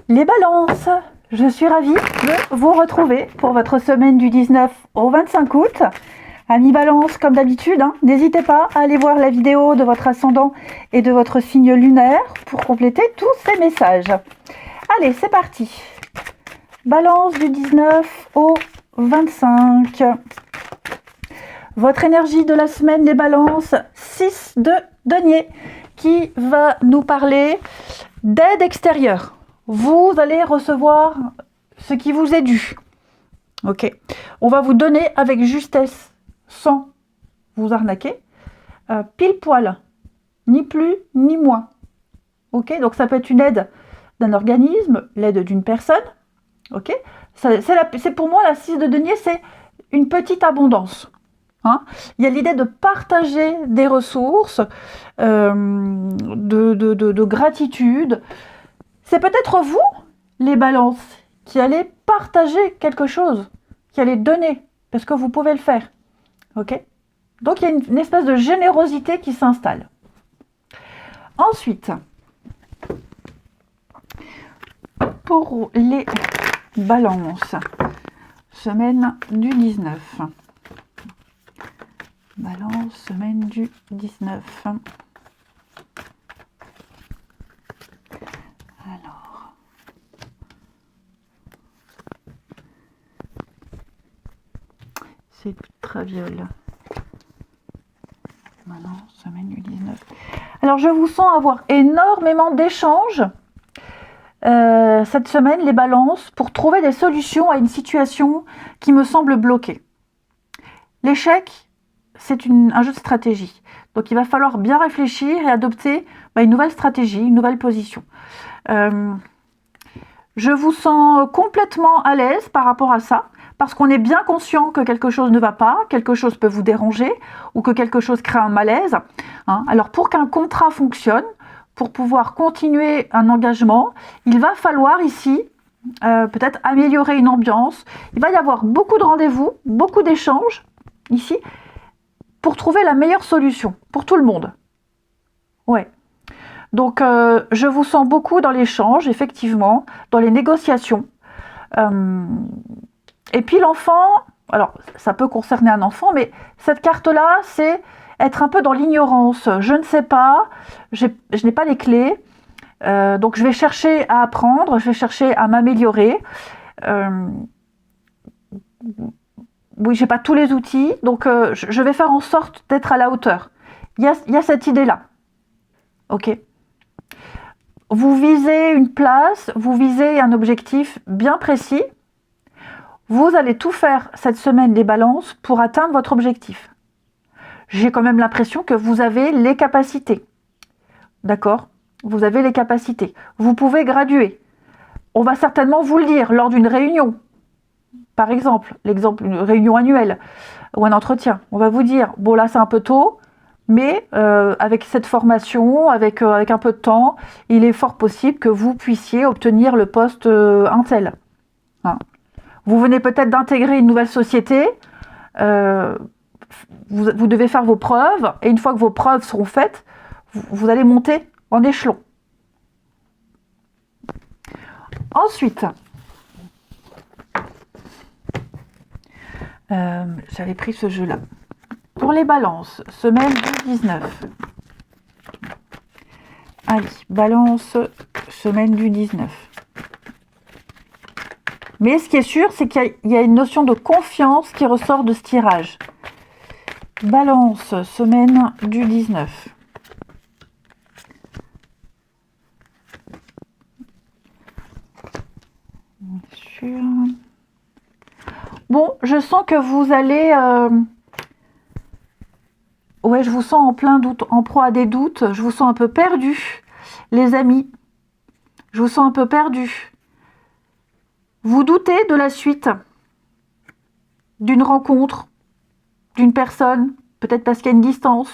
Les balances, je suis ravie de vous retrouver pour votre semaine du 19 au 25 août. Amis balance, comme d'habitude, n'hésitez pas à aller voir la vidéo de votre ascendant et de votre signe lunaire pour compléter tous ces messages. Allez, c'est parti. Balance du 19 au 25. Votre énergie de la semaine, les balances, 6 de denier, qui va nous parler d'aide extérieure. Vous allez recevoir ce qui vous est dû. Ok. On va vous donner avec justesse, sans vous arnaquer, pile poil, ni plus ni moins. Ok. Donc ça peut être une aide d'un organisme, l'aide d'une personne. Ok. C'est pour moi la 6 de denier, c'est une petite abondance. Il y a l'idée de partager des ressources, de gratitude. C'est peut-être vous, les balances, qui allez partager quelque chose, qui allez donner, parce que vous pouvez le faire. Ok ? Donc, il y a une espèce de générosité qui s'installe. Ensuite, pour les balances, semaine du 19. Balance, semaine du 19. Alors, c'est ultraviole. Maintenant, semaine du 19. Alors, je vous sens avoir énormément d'échanges cette semaine, les balances, pour trouver des solutions à une situation qui me semble bloquée. L'échec, c'est un jeu de stratégie. Donc, il va falloir bien réfléchir et adopter une nouvelle stratégie, une nouvelle position. Je vous sens complètement à l'aise par rapport à ça, parce qu'on est bien conscient que quelque chose ne va pas, quelque chose peut vous déranger, ou que quelque chose crée un malaise. Alors, pour qu'un contrat fonctionne, pour pouvoir continuer un engagement, il va falloir ici peut-être améliorer une ambiance. Il va y avoir beaucoup de rendez-vous, beaucoup d'échanges ici, pour trouver la meilleure solution pour tout le monde. Ouais. Donc, je vous sens beaucoup dans l'échange, effectivement, dans les négociations. Et puis l'enfant, alors ça peut concerner un enfant, mais cette carte-là, c'est être un peu dans l'ignorance. Je ne sais pas, je n'ai pas les clés, donc je vais chercher à apprendre, je vais chercher à m'améliorer. Oui, je n'ai pas tous les outils, donc je vais faire en sorte d'être à la hauteur. Il y a cette idée-là. Ok. Vous visez une place, vous visez un objectif bien précis. Vous allez tout faire cette semaine, les balances, pour atteindre votre objectif. J'ai quand même l'impression que vous avez les capacités. D'accord ? Vous avez les capacités. Vous pouvez graduer. On va certainement vous le dire lors d'une réunion. Par exemple, une réunion annuelle ou un entretien. On va vous dire, bon là c'est un peu tôt, mais avec cette formation, avec un peu de temps, il est fort possible que vous puissiez obtenir le poste un tel. Vous venez peut-être d'intégrer une nouvelle société, vous devez faire vos preuves, et une fois que vos preuves seront faites, vous allez monter en échelon. Ensuite, j'avais pris ce jeu-là. Pour les balances, semaine du 19. Allez, balance, semaine du 19. Mais ce qui est sûr, c'est qu'il y a une notion de confiance qui ressort de ce tirage. Balance, semaine du 19. Bien sûr. Bon, je sens que vous allez... Ouais, je vous sens en plein doute, en proie à des doutes. Je vous sens un peu perdu, les amis. Je vous sens un peu perdu. Vous doutez de la suite d'une rencontre, d'une personne, peut-être parce qu'il y a une distance,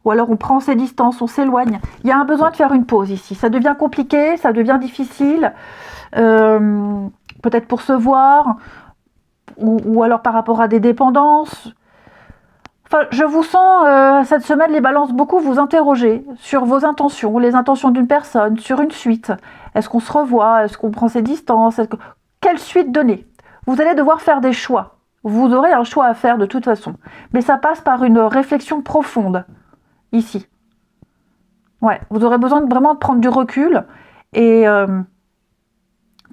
ou alors on prend ses distances, on s'éloigne. Il y a un besoin de faire une pause ici. Ça devient compliqué, ça devient difficile, peut-être pour se voir, ou alors par rapport à des dépendances. Enfin, je vous sens, cette semaine, les balances, beaucoup vous interroger sur vos intentions, les intentions d'une personne, sur une suite. Est-ce qu'on se revoit? Est-ce qu'on prend ses distances? Quelle suite donner? Vous allez devoir faire des choix. Vous aurez un choix à faire de toute façon. Mais ça passe par une réflexion profonde, ici. Ouais, vous aurez besoin vraiment de prendre du recul et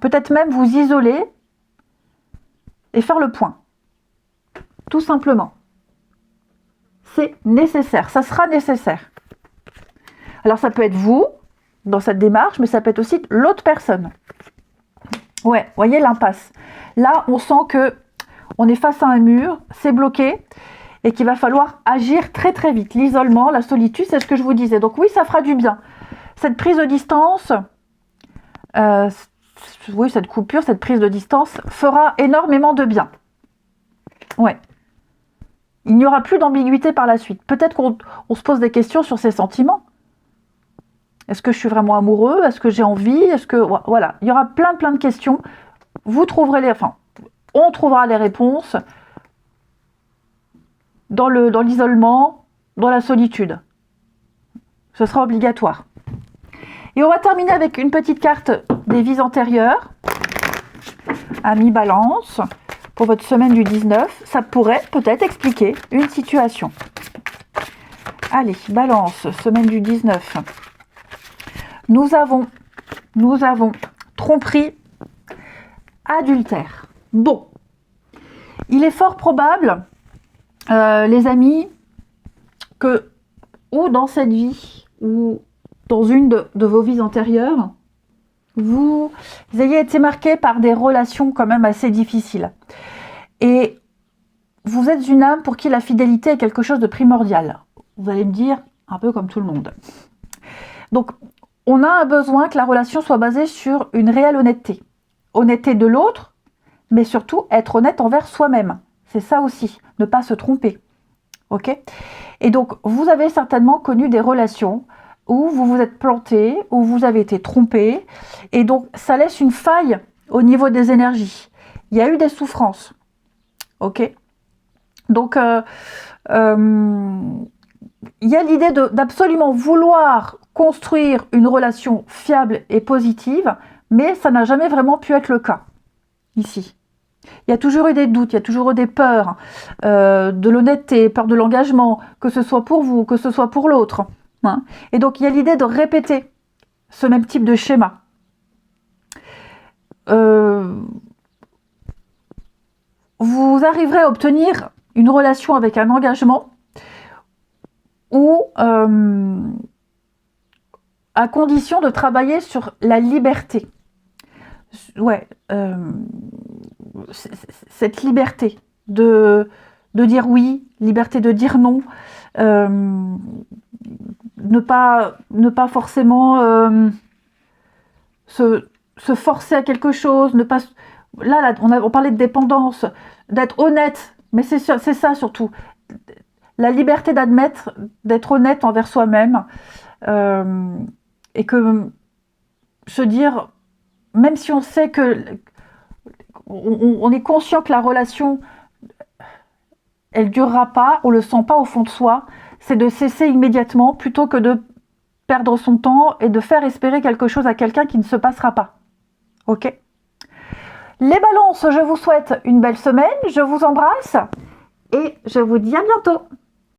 peut-être même vous isoler et faire le point. Tout simplement. C'est nécessaire, ça sera nécessaire. Alors ça peut être vous, dans cette démarche, mais ça peut être aussi l'autre personne. Ouais, voyez l'impasse. Là, on sent que on est face à un mur, c'est bloqué, et qu'il va falloir agir très très vite. L'isolement, la solitude, c'est ce que je vous disais. Donc oui, ça fera du bien. Cette prise de distance, oui, cette coupure, cette prise de distance fera énormément de bien. Ouais. Il n'y aura plus d'ambiguïté par la suite. Peut-être qu'on se pose des questions sur ses sentiments. Est-ce que je suis vraiment amoureux? Est-ce que j'ai envie? Est-ce que... Voilà, il y aura plein de questions. Vous trouverez les... Enfin, on trouvera les réponses dans l'isolement, dans la solitude. Ce sera obligatoire. Et on va terminer avec une petite carte des vies antérieures. Amis Balance, pour votre semaine du 19, ça pourrait peut-être expliquer une situation. Allez, Balance, semaine du 19. Nous avons tromperie, adultère. Bon, il est fort probable, les amis, que ou dans cette vie, ou dans une de vos vies antérieures, vous ayez été marqué par des relations quand même assez difficiles. Et vous êtes une âme pour qui la fidélité est quelque chose de primordial. Vous allez me dire, un peu comme tout le monde. Donc, on a un besoin que la relation soit basée sur une réelle honnêteté. Honnêteté de l'autre, mais surtout être honnête envers soi-même. C'est ça aussi, ne pas se tromper. Ok? Et donc, vous avez certainement connu des relations où vous vous êtes planté, où vous avez été trompé, et donc ça laisse une faille au niveau des énergies. Il y a eu des souffrances. Ok? Donc, il y a l'idée d'absolument vouloir construire une relation fiable et positive, mais ça n'a jamais vraiment pu être le cas, ici. Il y a toujours eu des doutes, il y a toujours eu des peurs, de l'honnêteté, peur de l'engagement, que ce soit pour vous, que ce soit pour l'autre. Hein. Et donc, il y a l'idée de répéter ce même type de schéma. Vous arriverez à obtenir une relation avec un engagement ou à condition de travailler sur la liberté. Ouais, cette liberté de dire oui, liberté de dire non, ne pas forcément se forcer à quelque chose, ne pas... Là on parlait de dépendance, d'être honnête, mais c'est ça surtout. La liberté d'admettre, d'être honnête envers soi-même, et que se dire, même si on sait que on est conscient que la relation elle durera pas, on le sent pas au fond de soi, c'est de cesser immédiatement plutôt que de perdre son temps et de faire espérer quelque chose à quelqu'un qui ne se passera pas. Ok? Les balances, je vous souhaite une belle semaine, je vous embrasse et je vous dis à bientôt.